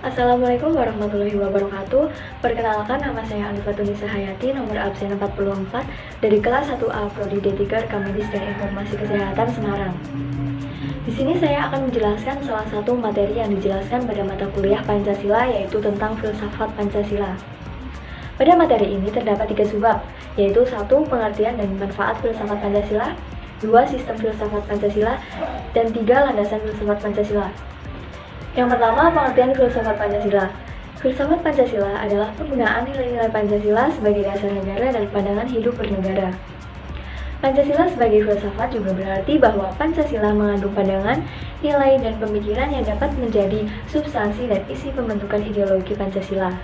Assalamualaikum warahmatullahi wabarakatuh. Perkenalkan, nama saya Alifatunisa Hayati, nomor absen 44 dari kelas 1A Prodi D3 Rekam Medis dan Informasi Kesehatan Semarang. Di sini saya akan menjelaskan salah satu materi yang dijelaskan pada mata kuliah Pancasila, yaitu tentang filsafat Pancasila. Pada materi ini terdapat 3 subbab, yaitu 1. Pengertian dan manfaat filsafat Pancasila, 2. Sistem filsafat Pancasila, dan 3. Landasan filsafat Pancasila. Yang pertama, pengertian filsafat Pancasila. Filsafat Pancasila adalah penggunaan nilai-nilai Pancasila sebagai dasar negara dan pandangan hidup bernegara. Pancasila sebagai filsafat juga berarti bahwa Pancasila mengandung pandangan, nilai, dan pemikiran yang dapat menjadi substansi dan isi pembentukan ideologi Pancasila.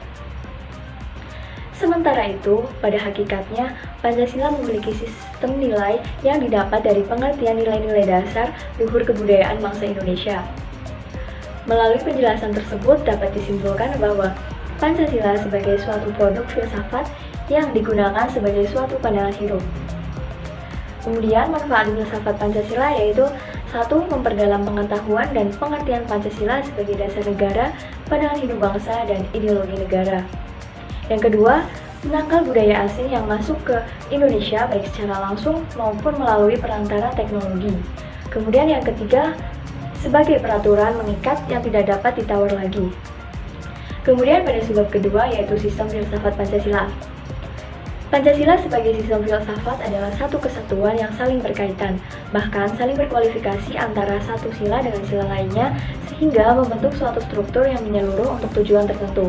Sementara itu, pada hakikatnya, Pancasila memiliki sistem nilai yang didapat dari pengertian nilai-nilai dasar luhur kebudayaan bangsa Indonesia. Melalui penjelasan tersebut dapat disimpulkan bahwa Pancasila sebagai suatu produk filsafat yang digunakan sebagai suatu pandangan hidup. Kemudian manfaat filsafat Pancasila yaitu 1. Memperdalam pengetahuan dan pengertian Pancasila sebagai dasar negara, pandangan hidup bangsa, dan ideologi negara. Yang kedua, menangkal budaya asing yang masuk ke Indonesia baik secara langsung maupun melalui perantara teknologi. Kemudian yang ketiga, sebagai peraturan mengikat yang tidak dapat ditawar lagi. Kemudian pada subbab kedua yaitu sistem filsafat Pancasila. Pancasila sebagai sistem filsafat adalah satu kesatuan yang saling berkaitan, bahkan saling berkualifikasi antara satu sila dengan sila lainnya sehingga membentuk suatu struktur yang menyeluruh untuk tujuan tertentu.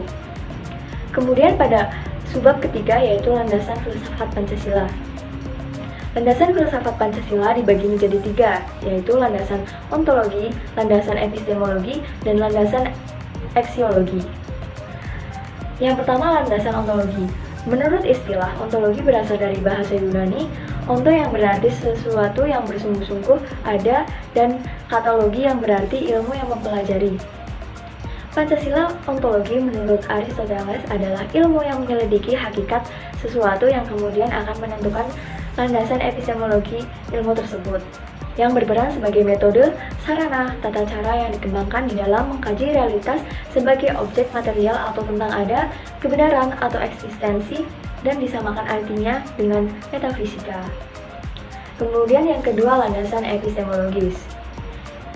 Kemudian pada subbab ketiga yaitu landasan filsafat Pancasila. Landasan filsafat Pancasila dibagi menjadi 3, yaitu landasan ontologi, landasan epistemologi, dan landasan aksiologi. Yang pertama, landasan ontologi. Menurut istilah, ontologi berasal dari bahasa Yunani, onto yang berarti sesuatu yang bersungguh-sungguh ada, dan katalogi yang berarti ilmu yang mempelajari. Pancasila ontologi menurut Aristoteles adalah ilmu yang menyelidiki hakikat sesuatu yang kemudian akan menentukan landasan epistemologi ilmu tersebut, yang berperan sebagai metode, sarana, tata cara yang dikembangkan di dalam mengkaji realitas sebagai objek material atau tentang ada, kebenaran atau eksistensi, dan disamakan artinya dengan metafisika. Kemudian yang kedua, landasan epistemologis.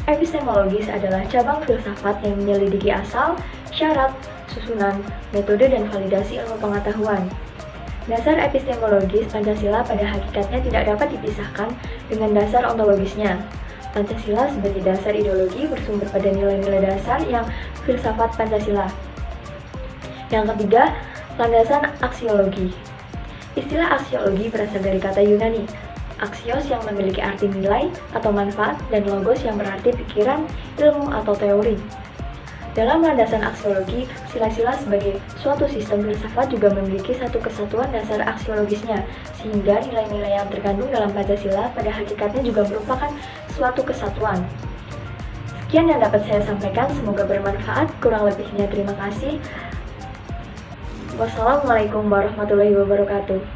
Epistemologis adalah cabang filsafat yang menyelidiki asal, syarat, susunan, metode, dan validasi ilmu pengetahuan. Dasar epistemologis Pancasila pada hakikatnya tidak dapat dipisahkan dengan dasar ontologisnya. Pancasila sebagai dasar ideologi bersumber pada nilai-nilai dasar yang filsafat Pancasila. Yang ketiga, landasan aksiologi. Istilah aksiologi berasal dari kata Yunani, aksios yang memiliki arti nilai atau manfaat, dan logos yang berarti pikiran, ilmu, atau teori. Dalam landasan aksiologi, sila-sila sebagai suatu sistem filsafat juga memiliki satu kesatuan dasar aksiologisnya, sehingga nilai-nilai yang terkandung dalam Pancasila pada hakikatnya juga merupakan suatu kesatuan. Sekian yang dapat saya sampaikan, semoga bermanfaat. Kurang lebihnya terima kasih. Wassalamualaikum warahmatullahi wabarakatuh.